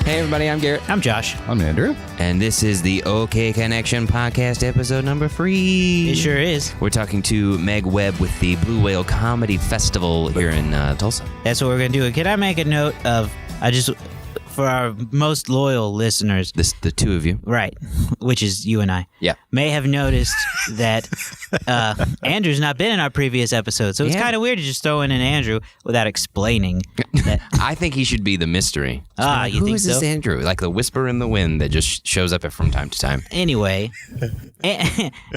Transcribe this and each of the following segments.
Hey everybody, I'm Garrett. I'm Josh. I'm Andrew. And this is the OK Connection podcast, episode number 3. It sure is. We're talking to Meg Webb with the Blue Whale Comedy Festival here in Tulsa. That's what we're going to do. Can I make a note of, for our most loyal listeners, The two of you. right, which is you and I, Yeah. may have noticed that Andrew's not been in our previous episode. So it's Yeah. kind of weird to just throw in an Andrew without explaining that. I think he should be the mystery. You think Who is this so? Andrew? Like the whisper in the wind that just shows up from time to time. Anyway,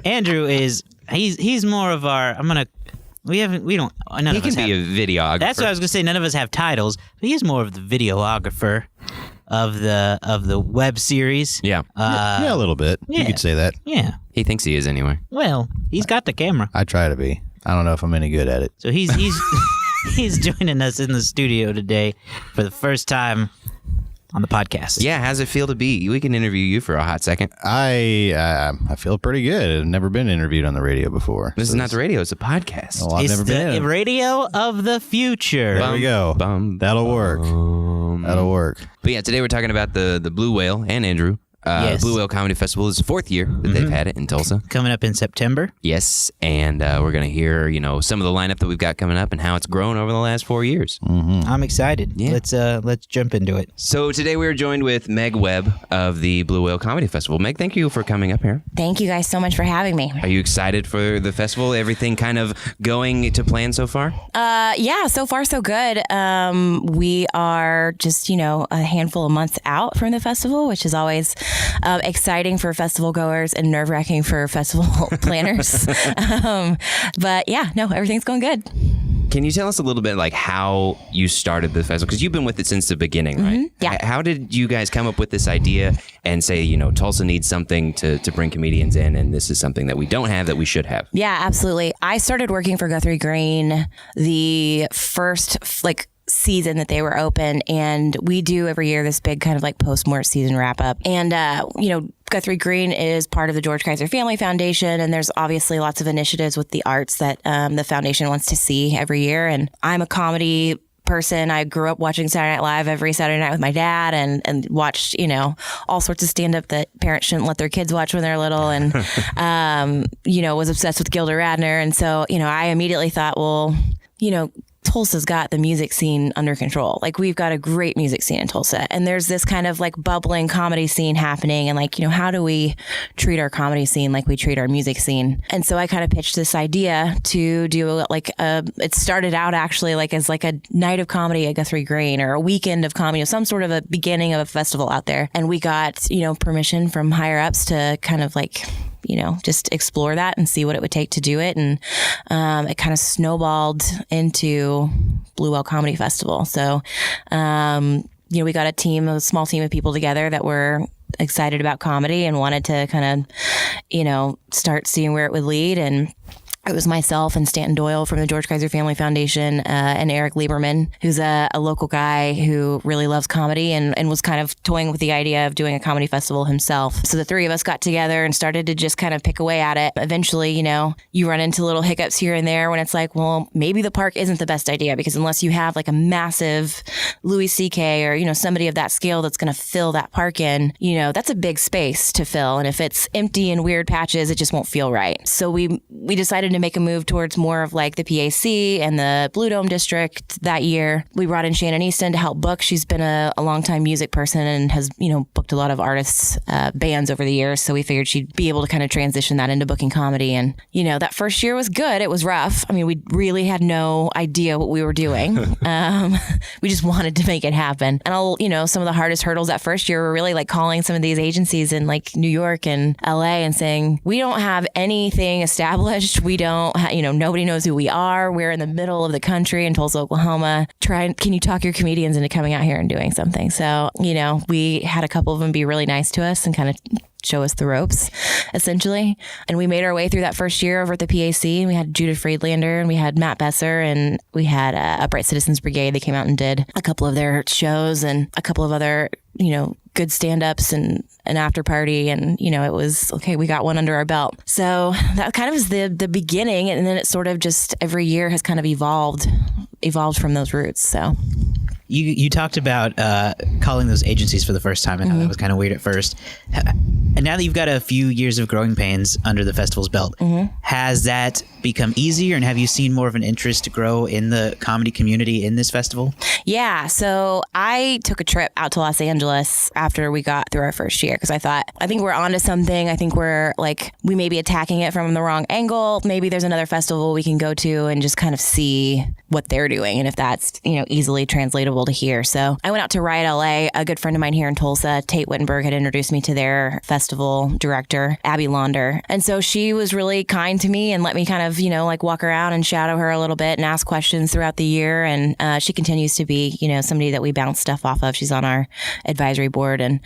Andrew is, he's more of our, none He of can us be have, a videographer. that's what I was going to say. None of us have titles, but he's more of the videographer of the web series. Yeah. Yeah, a little bit. yeah. You could say that. Yeah. He thinks he is anyway. Well, he's got the camera. I try to be. I don't know if I'm any good at it. So he's he's joining us in the studio today for the first time on the podcast. Yeah, how's it feel to be? We can interview you for a hot second. I feel pretty good. I've never been interviewed on the radio before. This is not the radio, it's a podcast. Well, I've It's never been. the radio of the future. There we go. That'll work. That'll work. But yeah, today we're talking about the Blue Whale and Andrew. Yes. Blue Whale Comedy Festival is the 4th year that they've had it in Tulsa. Coming up in September. Yes, and we're going to hear, some of the lineup that we've got coming up and how it's grown over the last 4 years. I'm excited. Yeah. Let's jump into it. So today we are joined with Meg Webb of the Blue Whale Comedy Festival. Meg, thank you for coming up here. Thank you guys so much for having me. Are you excited for the festival? Everything kind of going to plan so far? Yeah, so far so good. We are just, a handful of months out from the festival, which is always exciting for festival goers and nerve-wracking for festival planners. But yeah, no, everything's going good. Can you tell us a little bit like how you started the festival? Because you've been with it since the beginning, right? Yeah. How did you guys come up with this idea and say, Tulsa needs something to bring comedians in, and this is something that we don't have that we should have? Yeah, absolutely. I started working for Guthrie Green the first season that they were open, and we do every year this big kind of post-mort season wrap up. And Guthrie Green is part of the George Kaiser Family Foundation, and there's obviously lots of initiatives with the arts that the foundation wants to see every year. And I'm a comedy person. I grew up watching Saturday Night Live every Saturday night with my dad, and watched, all sorts of stand-up that parents shouldn't let their kids watch when they're little, and, was obsessed with Gilda Radner. And so, I immediately thought, well, Tulsa's got the music scene under control. We've got a great music scene in Tulsa, and there's this kind of bubbling comedy scene happening. And how do we treat our comedy scene like we treat our music scene? And so I kind of pitched this idea to do it started out actually as a night of comedy at Guthrie Green, or a weekend of comedy, some sort of a beginning of a festival out there. And we got, permission from higher ups to kind of just explore that and see what it would take to do it. And it kind of snowballed into Blue Whale Comedy Festival. So, we got a small team of people together that were excited about comedy and wanted to kind of, start seeing where it would lead. And it was myself and Stanton Doyle from the George Kaiser Family Foundation, and Eric Lieberman, who's a local guy who really loves comedy and was kind of toying with the idea of doing a comedy festival himself. So the three of us got together and started to just kind of pick away at it. Eventually, you run into little hiccups here and there when it's well, maybe the park isn't the best idea, because unless you have a massive Louis C.K. or, somebody of that scale that's going to fill that park in, that's a big space to fill. And if it's empty and weird patches, it just won't feel right. So we decided to make a move towards more of the PAC and the Blue Dome District that year. We brought in Shannon Easton to help book. She's been a longtime music person and has, booked a lot of artists, bands over the years. So we figured she'd be able to kind of transition that into booking comedy. And, that first year was good. It was rough. I mean, we really had no idea what we were doing. We just wanted to make it happen. And some of the hardest hurdles that first year were really calling some of these agencies in New York and LA and saying, we don't have anything established. We don't, nobody knows who we are. We're in the middle of the country in Tulsa, Oklahoma. Can you talk your comedians into coming out here and doing something? So, we had a couple of them be really nice to us and kind of show us the ropes, essentially. And we made our way through that first year over at the PAC. And we had Judith Friedlander and we had Matt Besser and we had a Bright Citizens Brigade. They came out and did a couple of their shows and a couple of other, good stand-ups and an after party. And, it was, okay, we got one under our belt. So that kind of was the beginning. And then it sort of just every year has kind of evolved from those roots. So. You talked about calling those agencies for the first time and how that was kind of weird at first. And now that you've got a few years of growing pains under the festival's belt, has that become easier? And have you seen more of an interest to grow in the comedy community in this festival? Yeah. So I took a trip out to Los Angeles after we got through our first year because I thought, I think we're onto something. I think we may be attacking it from the wrong angle. Maybe there's another festival we can go to and just kind of see what they're doing and if that's, easily translatable to here. So I went out to Riot LA. A good friend of mine here in Tulsa, Tate Wittenberg, had introduced me to their festival director, Abby Launder. And so she was really kind to me and let me kind of, walk around and shadow her a little bit and ask questions throughout the year. And she continues to be, somebody that we bounce stuff off of. She's on our advisory board. And,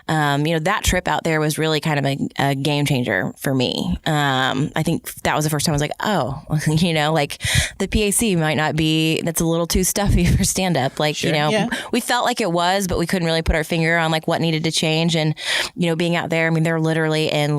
that trip out there was really kind of a game changer for me. I think that was the first time I was like, oh, the PAC might not be, that's a little too stuffy for stand up. We felt like it was, but we couldn't really put our finger on what needed to change. And, being out there, they're literally in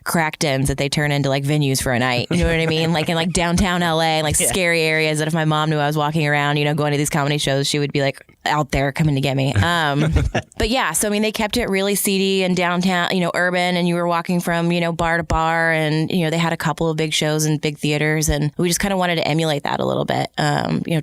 crack dens that they turn into venues for a night. You know what I mean? In downtown LA, scary areas that if my mom knew I was walking around, going to these comedy shows, she would be out there coming to get me. But yeah, so they kept it really seedy and downtown, urban, and you were walking from, bar to bar, and, they had a couple of big shows in big theaters, and we just kind of wanted to emulate that a little bit.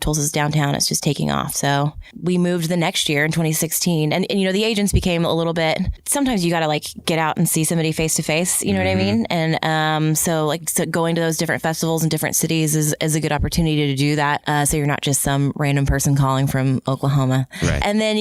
Tulsa's downtown, it's just taking off. So we moved the next year in 2016, and the agents became a little bit, sometimes you got to get out and see somebody face to face, you know what I mean? And so going to those different festivals in different cities is a good opportunity to do that. So you're not just some random person calling from Oklahoma. Right. And then,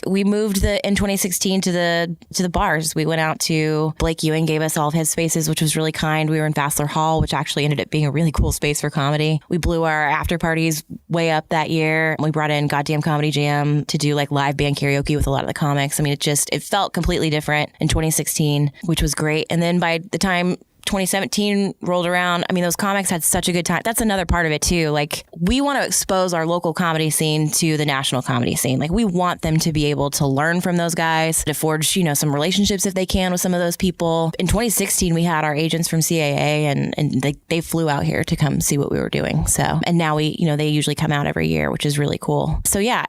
we moved in 2016 to the bars. We went out to Blake Ewing, gave us all of his spaces, which was really kind. We were in Fassler Hall, which actually ended up being a really cool space for comedy. We blew our after parties way up that year. We brought in Goddamn Comedy Jam to do live band karaoke with a lot of the comics. It felt completely different in 2016, which was great. And then by the time 2017 rolled around, those comics had such a good time. That's another part of it too. We want to expose our local comedy scene to the national comedy scene. We want them to be able to learn from those guys, to forge, some relationships if they can with some of those people. In 2016, we had our agents from CAA and they flew out here to come see what we were doing. So, and now they usually come out every year, which is really cool. So yeah,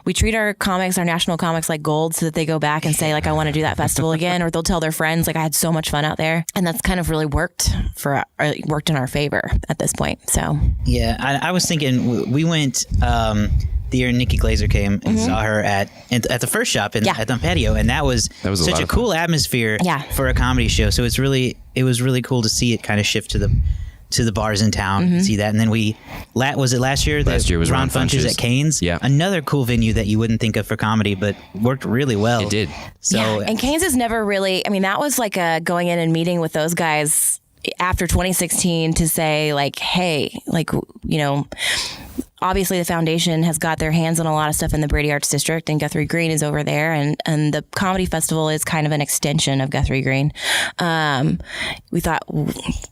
we treat our national comics like gold so that they go back and say I want to do that festival again, or they'll tell their friends I had so much fun out there. And that's kind of really worked in our favor at this point. So yeah, I was thinking we went the year Nikki Glazer came and saw her at the first shop at the patio, and that was such a cool atmosphere for a comedy show. So it was really cool to see it kind of shift to the bars in town and see that. And then was it last year? Last year was Ron Funches at Cain's. Yeah. Another cool venue that you wouldn't think of for comedy, but worked really well. It did. So, and Cain's is never really, that was going in and meeting with those guys after 2016 to say hey, obviously the foundation has got their hands on a lot of stuff in the Brady Arts District, and Guthrie Green is over there, and the comedy festival is kind of an extension of Guthrie Green. We thought,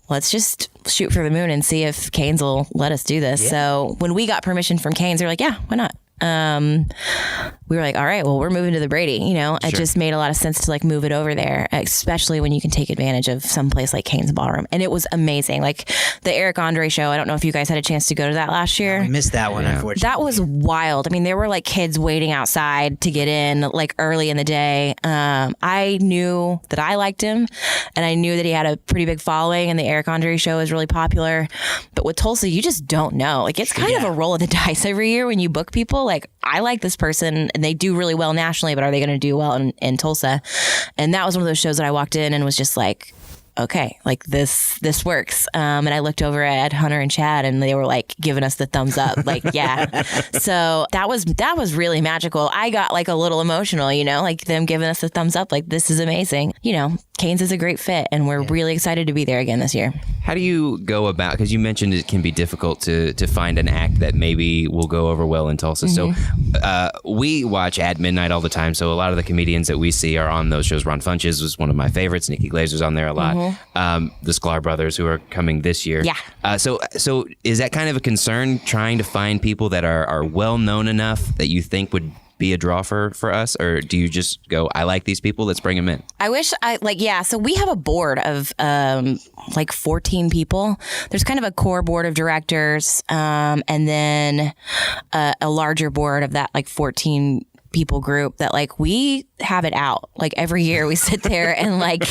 let's just shoot for the moon and see if Cain's will let us do this. Yeah. So when we got permission from Cain's, they're yeah, why not? We were all right, well, we're moving to the Brady, It just made a lot of sense to move it over there, especially when you can take advantage of some place like Cain's Ballroom. And it was amazing. The Eric Andre show, I don't know if you guys had a chance to go to that last year. No, we missed that one, unfortunately. That was wild. There were kids waiting outside to get in early in the day. I knew that I liked him, and I knew that he had a pretty big following, and the Eric Andre show is really popular. But with Tulsa, you just don't know. It's kind of a roll of the dice every year when you book people. I like this person and they do really well nationally, but are they going to do well in Tulsa? And that was one of those shows that I walked in and was just okay, this works. And I looked over at Hunter and Chad, and they were giving us the thumbs up, yeah. So that was really magical. I got a little emotional, them giving us the thumbs up, this is amazing. Cain's is a great fit, and we're really excited to be there again this year. How do you go about, because you mentioned it can be difficult to find an act that maybe will go over well in Tulsa. Mm-hmm. So we watch At Midnight all the time. So a lot of the comedians that we see are on those shows. Ron Funches was one of my favorites. Nikki Glazer's on there a lot. Mm-hmm. The Sklar brothers, who are coming this year. Yeah. So is that kind of a concern, trying to find people that are well known enough that you think would be a draw for us, or do you just go, I like these people, let's bring them in? I wish so we have a board of 14 people. There's kind of a core board of directors, and then a larger board of that 14 people group that we have it out. Every year we sit there and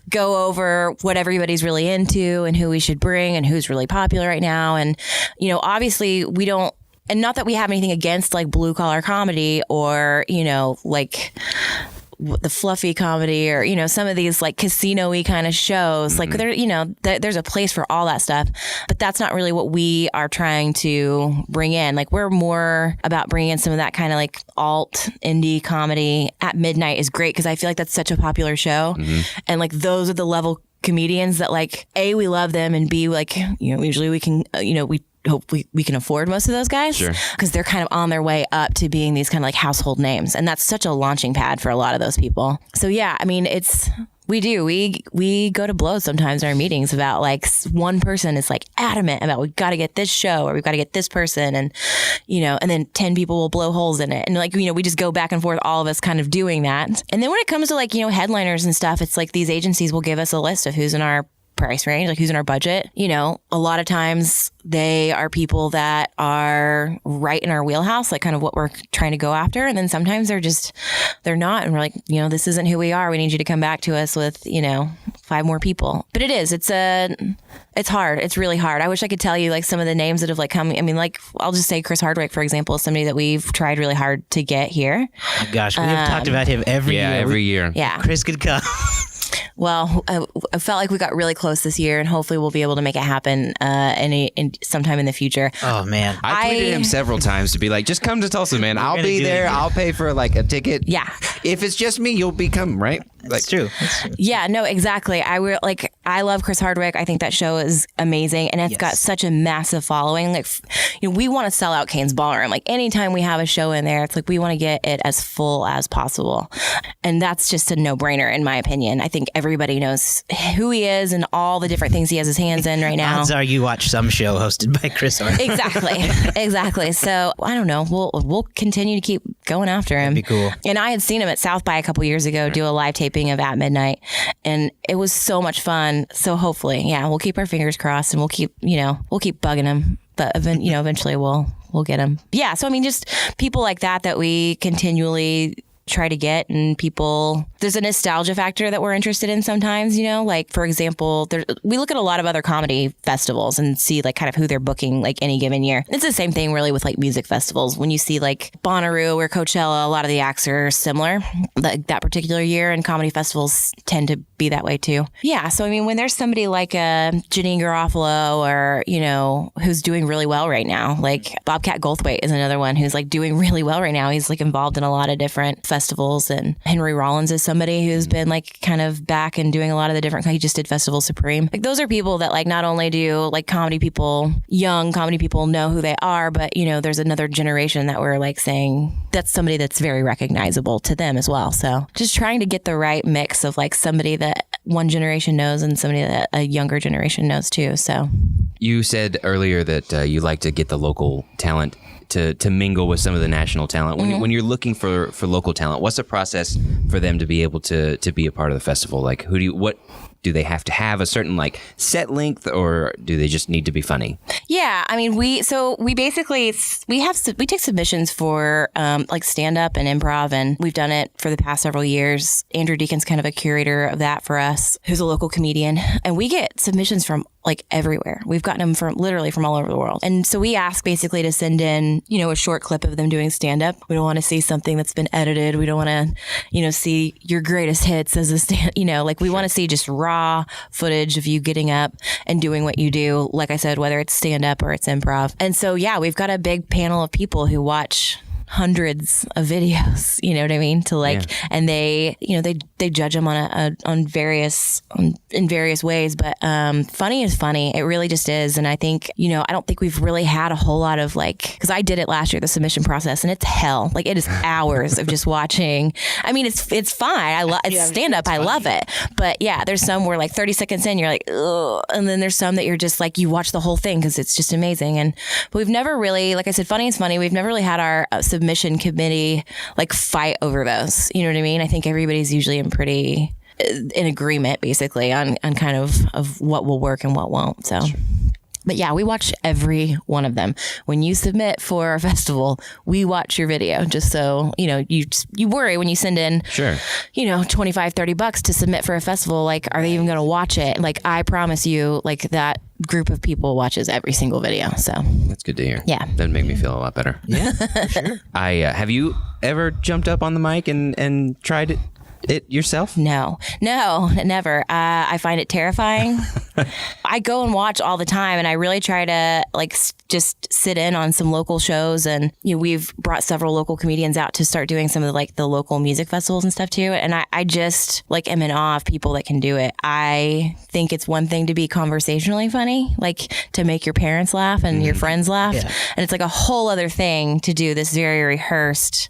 go over what everybody's really into and who we should bring and who's really popular right now. And, obviously we don't, and not that we have anything against blue collar comedy or, the fluffy comedy or, some of these casino-y kind of shows, there's a place for all that stuff, but that's not really what we are trying to bring in. We're more about bringing in some of that kind of alt indie comedy. At Midnight is great because I feel like that's such a popular show. And those are the level comedians that A, we love them, and B, usually we can, we hope we can afford most of those guys because they're kind of on their way up to being these kind of household names. And that's such a launching pad for a lot of those people. So yeah, I mean, we go to blows sometimes in our meetings about one person is adamant about we've got to get this show or we've got to get this person. And, and then 10 people will blow holes in it. And we just go back and forth, all of us kind of doing that. And then when it comes to headliners and stuff, it's these agencies will give us a list of who's in our price range, who's in our budget. A lot of times they are people that are right in our wheelhouse, kind of what we're trying to go after. And then sometimes they're not. And we're this isn't who we are. We need you to come back to us with, 5 more people. But it's hard. It's really hard. I wish I could tell you some of the names that have come. I mean, I'll just say Chris Hardwick, for example, is somebody that we've tried really hard to get here. Oh my gosh, we have talked about him every year. Every year. Yeah. Chris could come. Well, I felt like we got really close this year, and hopefully we'll be able to make it happen sometime in the future. Oh, man. I tweeted him several times to be just come to Tulsa, man. I'll be there. I'll pay for a ticket. Yeah. If it's just me, you'll become, right? That's true. Yeah, no, exactly. I love Chris Hardwick. I think that show is amazing, and it's got such a massive following. We want to sell out Kane's Ballroom. Anytime we have a show in there, it's we want to get it as full as possible, and that's just a no-brainer in my opinion. I think everybody knows who he is and all the different things he has his hands in right now. Odds are you watch some show hosted by Chris Hardwick. Exactly. So I don't know. We'll continue to keep going after him. That'd be cool. And I had seen him at South by a couple years ago do a live tape of At Midnight, and it was so much fun. So hopefully, we'll keep our fingers crossed, and we'll keep bugging him, but eventually we'll get him. Yeah. So I mean, just people like that we continually try to get, and people, there's a nostalgia factor that we're interested in sometimes, for example, we look at a lot of other comedy festivals and see kind of who they're booking any given year. It's the same thing really with music festivals. When you see Bonnaroo or Coachella, a lot of the acts are similar that particular year, and comedy festivals tend to be that way too. Yeah. So I mean, when there's somebody like Janine Garofalo or, who's doing really well right now, Bobcat Goldthwait is another one who's doing really well right now. He's involved in a lot of different festivals, and Henry Rollins is somebody who's been kind of back and doing a lot of the different, he just did Festival Supreme. Those are people that not only do comedy people, young comedy people know who they are, but there's another generation that we're saying that's somebody that's very recognizable to them as well. So just trying to get the right mix of somebody that one generation knows and somebody that a younger generation knows too. So you said earlier that you like to get the local talent to mingle with some of the national talent. When you're looking for local talent, what's the process for them to be able to be a part of the festival? What do they have to have a certain set length, or do they just need to be funny? Yeah, I mean, we basically we take submissions for stand up and improv, and we've done it for the past several years. Andrew Deacon's kind of a curator of that for us, who's a local comedian, and we get submissions from everywhere. We've gotten them from literally from all over the world. And so we ask basically to send in, a short clip of them doing stand up. We don't want to see something that's been edited. We don't want to, see your greatest hits as a we want to see just raw footage of you getting up and doing what you do. Like I said, whether it's stand up or it's improv. And so, we've got a big panel of people who watch hundreds of videos, you know what I mean? And they, they judge them in various ways, but funny is funny. It really just is. And I think, I don't think we've really had a whole lot of because I did it last year, the submission process, and it's hell. It is hours of just watching. I mean, it's fine. It's stand up. I love it. But yeah, there's some where 30 seconds in, you're ugh. And then there's some that you're just you watch the whole thing because it's just amazing. But we've never really, like I said, funny is funny. We've never really had our submission committee like fight over those. You know what I mean? I think everybody's usually in agreement basically on kind of what will work and what won't. So. But yeah, we watch every one of them. When you submit for a festival, we watch your video just so, you worry when you send in, sure, $25, $30 to submit for a festival. Like, are they even going to watch it? Like, I promise you, like that group of people watches every single video. So that's good to hear. Yeah. That'd make me feel a lot better. Yeah, for sure. Have you ever jumped up on the mic and tried it yourself? No, never. I find it terrifying. I go and watch all the time, and I really try to just sit in on some local shows. And we've brought several local comedians out to start doing some of the local music festivals and stuff too. And I just am in awe of people that can do it. I think it's one thing to be conversationally funny, like to make your parents laugh and your friends laugh, and it's like a whole other thing to do this very rehearsed,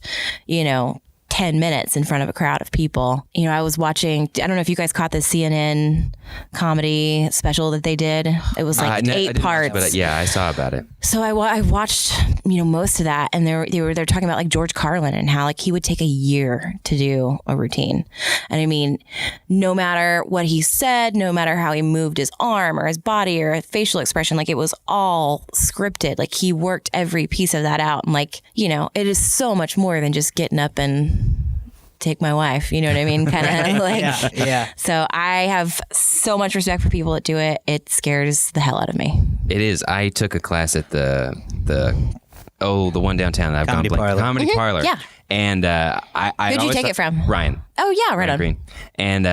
10 minutes in front of a crowd of people. I was watching, I don't know if you guys caught the CNN comedy special that they did. It was 8 parts. But yeah, I saw about it. So I watched, most of that, and they're talking about George Carlin and how he would take a year to do a routine. And I mean, no matter what he said, no matter how he moved his arm or his body or facial expression, it was all scripted. He worked every piece of that out. And it is so much more than just getting up and take my wife, you know what I mean? Kind of yeah. So I have so much respect for people that do it. It scares the hell out of me. It is. I took a class at the one downtown that I've Comedy gone blank. Parlor. Comedy Parlor. Yeah. And who'd you take it from? Ryan. Oh yeah, right Ryan on. Green. And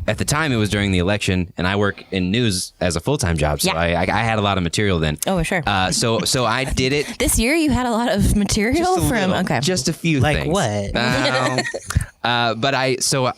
at the time it was during the election, and I work in news as a full-time job, so I had a lot of material then. Oh sure. So I did it. This year you had a lot of material just a few things. Like what? But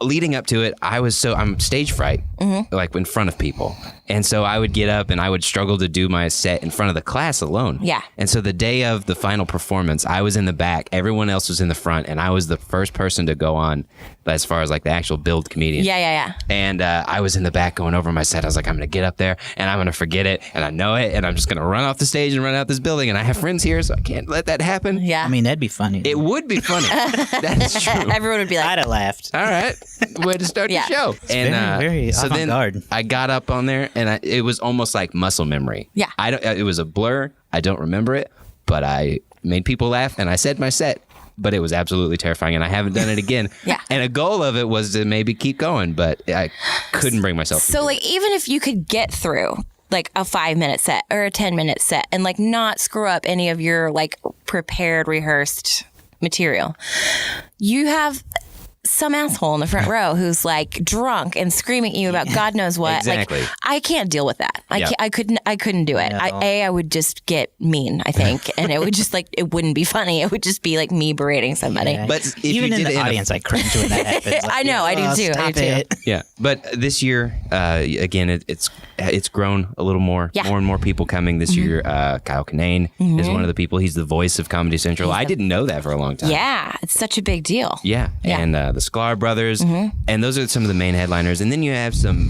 leading up to it, I'm stage fright, in front of people. And so I would get up and I would struggle to do my set in front of the class alone. Yeah. And so the day of the final performance, I was in the back, everyone else was in the front, and I was the first person to go on as far as the actual build comedian. Yeah. And I was in the back going over my set. I was like, I'm going to get up there and I'm going to forget it. And I know it. And I'm just going to run off the stage and run out this building. And I have friends here, so I can't let that happen. Yeah. I mean, that'd be funny. It would be funny. That's true. Everyone would be like, I'd have laughed. All right. Way to start the show. And very so then avant-garde. I got up on there and it was almost like muscle memory. Yeah. It was a blur. I don't remember it, but I made people laugh and I said my set. But it was absolutely terrifying, and I haven't done it again. Yeah. And a goal of it was to maybe keep going, but I couldn't bring myself to do it. Even if you could get through a 5-minute set or a 10-minute set and not screw up any of your prepared, rehearsed material, you have some asshole in the front row who's drunk and screaming at you about God knows what. Exactly. I can't deal with that. Yeah. I couldn't do it. No. I would just get mean, I think, and it would just it wouldn't be funny. It would just be me berating somebody. Yeah. But if even you in did the it audience, I cringe when that happens. I know, I do too. Stop it. Yeah, but this year, again, it's grown a little more. Yeah. More and more people coming this year. Kyle Kinane is one of the people. He's the voice of Comedy Central. I didn't know that for a long time. Yeah, it's such a big deal. Yeah. And the Sklar brothers, and those are some of the main headliners. And then you have some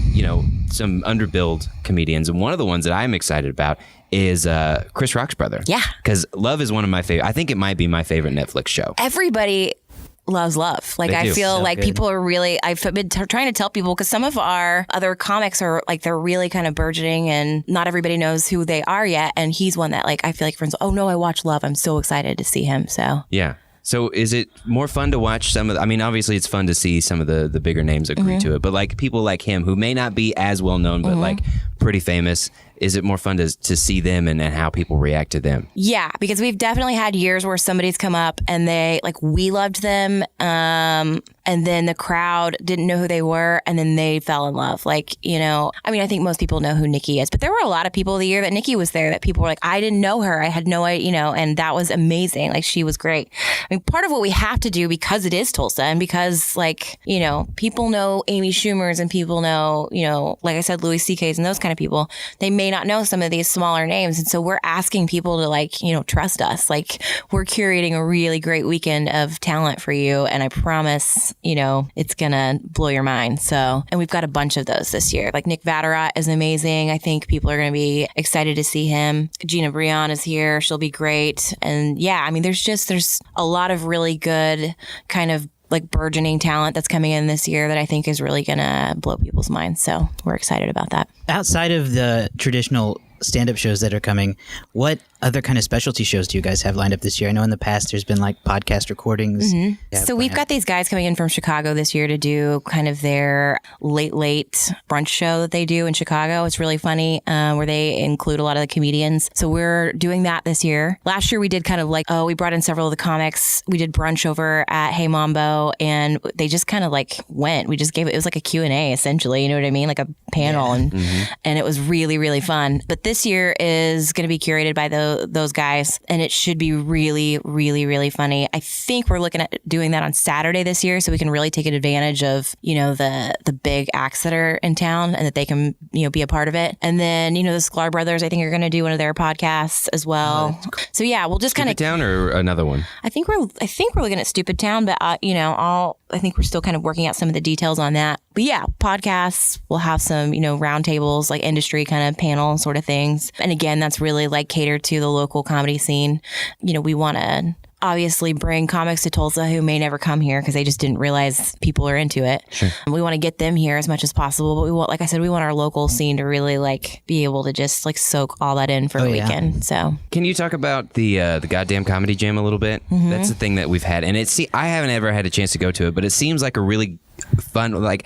underbilled comedians, and one of the ones that I'm excited about is Chris Rock's brother. Yeah, because Love is one of my favorite. I think it might be my favorite Netflix show. Everybody loves Love. I feel so good. people are really, I've been trying to tell people, because some of our other comics are they're really kind of burgeoning and not everybody knows who they are yet. And he's one that I feel like friends, oh no, I watch Love. I'm so excited to see him. So yeah. So is it more fun to watch some of the, I mean, obviously it's fun to see some of the bigger names agree to it, but people like him who may not be as well known, but pretty famous, is it more fun to see them and how people react to them? Yeah, because we've definitely had years where somebody's come up and they we loved them, and then the crowd didn't know who they were, and then they fell in love. I think most people know who Nikki is, but there were a lot of people the year that Nikki was there that people were I didn't know her, I had no idea, and that was amazing. She was great. I mean, part of what we have to do, because it is Tulsa, and because people know Amy Schumer's and people know, like I said, Louis C.K.'s and those kind of people, they may may not know some of these smaller names. And so we're asking people to like, trust us. Like we're curating a really great weekend of talent for you. And I promise, it's going to blow your mind. So, and we've got a bunch of those this year. Like Nick Vatterott is amazing. I think people are going to be excited to see him. Gina Brion is here. She'll be great. And yeah, I mean, there's a lot of really good kind of like burgeoning talent that's coming in this year that I think is really going to blow people's minds. So we're excited about that. Outside of the traditional stand-up shows that are coming, what other kind of specialty shows do you guys have lined up this year? I know in the past there's been like podcast recordings. So we've got these guys coming in from Chicago this year to do kind of their late brunch show that they do in Chicago. It's really funny where they include a lot of the comedians. So we're doing that this year. Last year we did kind of like, we brought in several of the comics. We did brunch over at Hey Mambo and they just kind of like went. We just gave it was like a Q&A essentially, you know what I mean? Like a panel and it was really, really fun. But this year is going to be curated by those guys, and it should be really, really, really funny. I think we're looking at doing that on Saturday this year, so we can really take advantage of the big acts that are in town, and that they can be a part of it. And then the Sklar brothers, I think, are going to do one of their podcasts as well. So yeah, we'll just kind of Town or another one. I think we're looking at Stupid Town, but I think we're still kind of working out some of the details on that. But yeah, podcasts, we'll have some, roundtables, like industry kind of panel sort of things. And again, that's really like catered to the local comedy scene. We want to obviously bring comics to Tulsa who may never come here because they just didn't realize people are into it. Sure. And we want to get them here as much as possible. But we want, like I said, we want our local scene to really like be able to just like soak all that in for a weekend. So can you talk about the goddamn comedy jam a little bit? That's the thing that we've had. And I haven't ever had a chance to go to it, but it seems like a really fun, like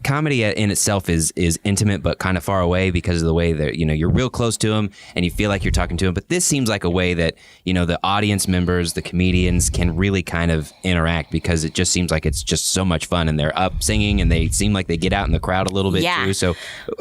comedy in itself is intimate but kind of far away because of the way that you're real close to them and you feel like you're talking to them. But this seems like a way that the audience members, the comedians, can really kind of interact because it just seems like it's just so much fun and they're up singing and they seem like they get out in the crowd a little bit too. So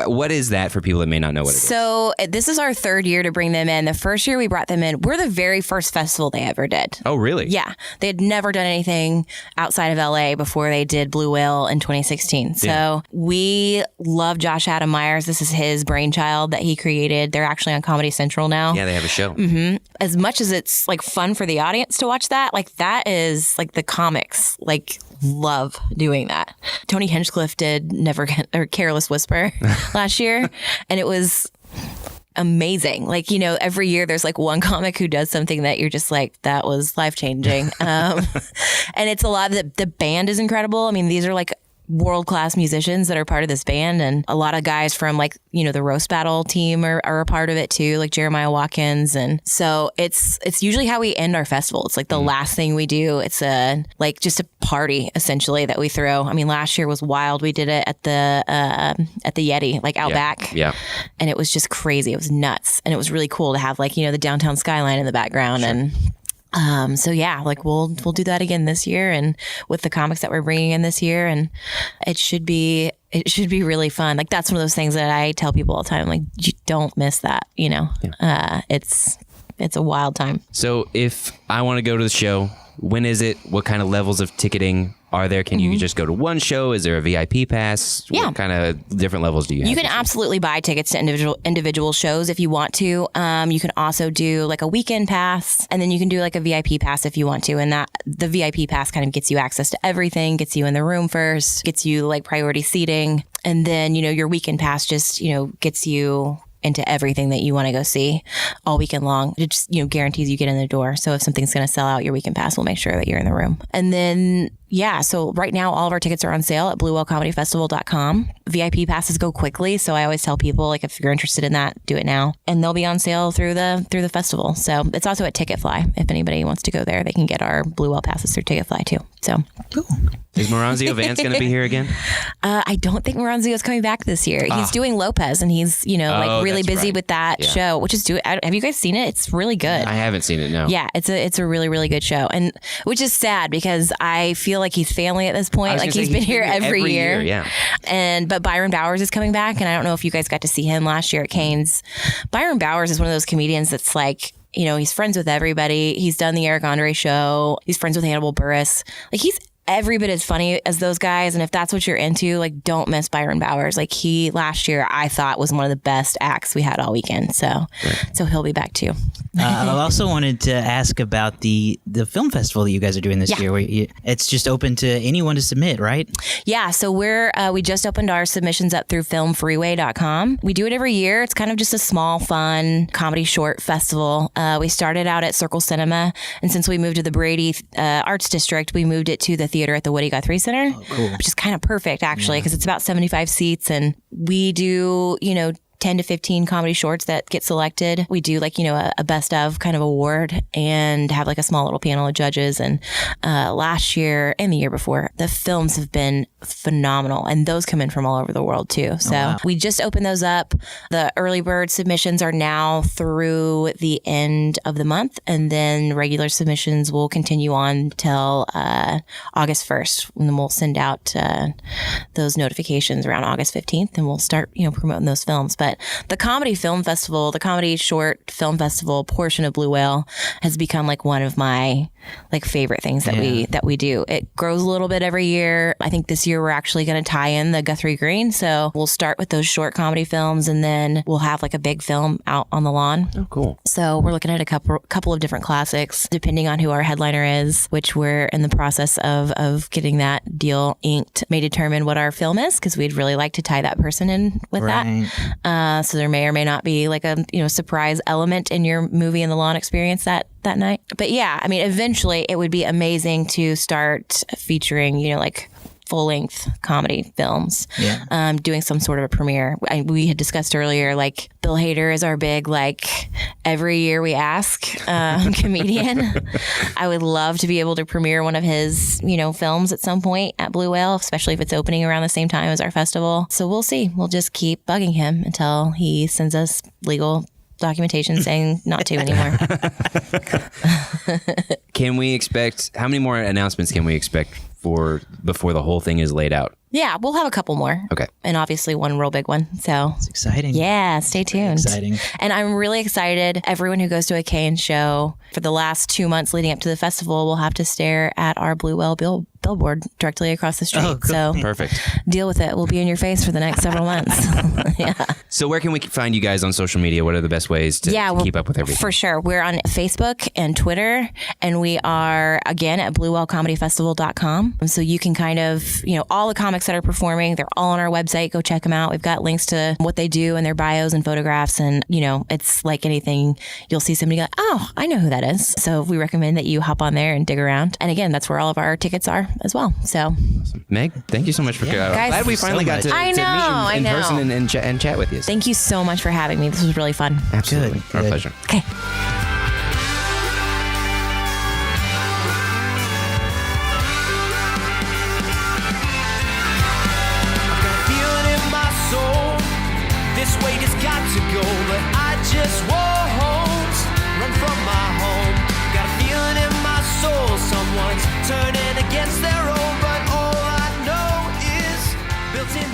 what is that for people that may not know what it is? So this is our third year to bring them in. The first year we brought them in, we're the very first festival they ever did. Oh, really? Yeah. They had never done anything outside of LA before they did Blue Whale in 2016. So we love Josh Adam Myers. This is his brainchild that he created. They're actually on Comedy Central now. Yeah, they have a show. As much as it's like fun for the audience to watch that, like that is like the comics like love doing that. Tony Hinchcliffe did Careless Whisper last year, and it was amazing. Like, every year there's like one comic who does something that you're just like, that was life-changing. And it's a lot of the band is incredible. I mean, these are like world-class musicians that are part of this band, and a lot of guys from like the Roast Battle team are a part of it too, like Jeremiah Watkins. And so it's usually how we end our festival. It's like the last thing we do. It's just a party essentially that we throw. I mean, last year was wild. We did it at the Yeti, like out back. Yeah. And it was just crazy. It was nuts. And it was really cool to have like the downtown skyline in the background. Sure. And so yeah, like we'll do that again this year, and with the comics that we're bringing in this year, and it should be really fun. Like that's one of those things that I tell people all the time, like you don't miss that, it's a wild time. So if I want to go to the show, when is it? What kind of levels of ticketing are there? Can you just go to one show? Is there a VIP pass? Yeah. What kind of different levels do you have? You can absolutely buy tickets to individual shows if you want to. You can also do like a weekend pass, and then you can do like a VIP pass if you want to. And that the VIP pass kind of gets you access to everything, gets you in the room first, gets you like priority seating. And then, your weekend pass just, gets you into everything that you want to go see all weekend long. It just, guarantees you get in the door. So if something's going to sell out, your weekend pass will make sure that you're in the room. And then, so right now all of our tickets are on sale at bluewhalecomedyfestival.com. VIP passes go quickly. So I always tell people, like, if you're interested in that, do it now. And they'll be on sale through the festival. So it's also at Ticketfly. If anybody wants to go there, they can get our Blue Whale passes through Ticketfly too. So cool. Is Moranzio Vance going to be here again? I don't think Moranzio's coming back this year. He's doing Lopez, and he's, really busy with that show, which is have you guys seen it? It's really good. I haven't seen it, no. Yeah, it's a really, really good show. And which is sad because I feel like he's family at this point. Like he's been here every year. Yeah. But Byron Bowers is coming back, and I don't know if you guys got to see him last year at Canes. Byron Bowers is one of those comedians that's like, he's friends with everybody. He's done the Eric Andre show. He's friends with Hannibal Buress. Like he's every bit as funny as those guys. And if that's what you're into, like, don't miss Byron Bowers. Like, he last year I thought was one of the best acts we had all weekend. So he'll be back too. I also wanted to ask about the film festival that you guys are doing this year. Where it's just open to anyone to submit, right? Yeah. So we just opened our submissions up through filmfreeway.com. We do it every year. It's kind of just a small, fun comedy short festival. We started out at Circle Cinema, and since we moved to the Brady Arts District, we moved it to the theater at the Woody Guthrie Center, which is kind of perfect actually, because it's about 75 seats, and we do 10 to 15 comedy shorts that get selected. We do a best of kind of award and have like a small little panel of judges. And last year and the year before, the films have been phenomenal, and those come in from all over the world too. So we just opened those up. The early bird submissions are now through the end of the month, and then regular submissions will continue on till August 1st, and then we'll send out those notifications around August 15th, and we'll start promoting those films. But the comedy film festival, the comedy short film festival portion of Blue Whale has become like one of my favorite things that we do. It grows a little bit every year. I think this year we're actually going to tie in the Guthrie Green. So we'll start with those short comedy films, and then we'll have like a big film out on the lawn. Oh, cool. So we're looking at a couple of different classics, depending on who our headliner is, which we're in the process of getting that deal inked. May determine what our film is, because we'd really like to tie that person in with that. So there may or may not be like a surprise element in your movie in the lawn experience that night. But yeah, I mean, eventually it would be amazing to start featuring full-length comedy films, doing some sort of a premiere. We had discussed earlier, like Bill Hader is our big, every year we ask comedian. I would love to be able to premiere one of his, films at some point at Blue Whale, especially if it's opening around the same time as our festival. So we'll see. We'll just keep bugging him until he sends us legal documentation saying not to anymore. Can we expect, how many more announcements can we expect before the whole thing is laid out? Yeah, we'll have a couple more. Okay. And obviously one real big one. So it's exciting. Yeah, stay tuned. Exciting. And I'm really excited. Everyone who goes to a K&N show for the last 2 months leading up to the festival will have to stare at our Blue Whale billboard directly across the street. Oh, cool. So perfect. Deal with it. We'll be in your face for the next several months. Yeah. So where can we find you guys on social media? What are the best ways to keep up with everything? For sure. We're on Facebook and Twitter, and we are, again, at bluewhalecomedyfestival.com. So you can kind of, all the comics that are performing, they're all on our website. Go check them out. We've got links to what they do and their bios and photographs. And, it's like anything, you'll see somebody go, oh, I know who that is. So we recommend that you hop on there and dig around. And again, that's where all of our tickets are as well. So, awesome. Meg, thank you so much for coming. I'm glad we finally got to meet you in person and chat with you. Thank you so much for having me. This was really fun. Absolutely. Our pleasure. Okay. This weight has got to go, but I just won't run from my home. Got a feeling in my soul, someone's turning against their own, but all I know is built in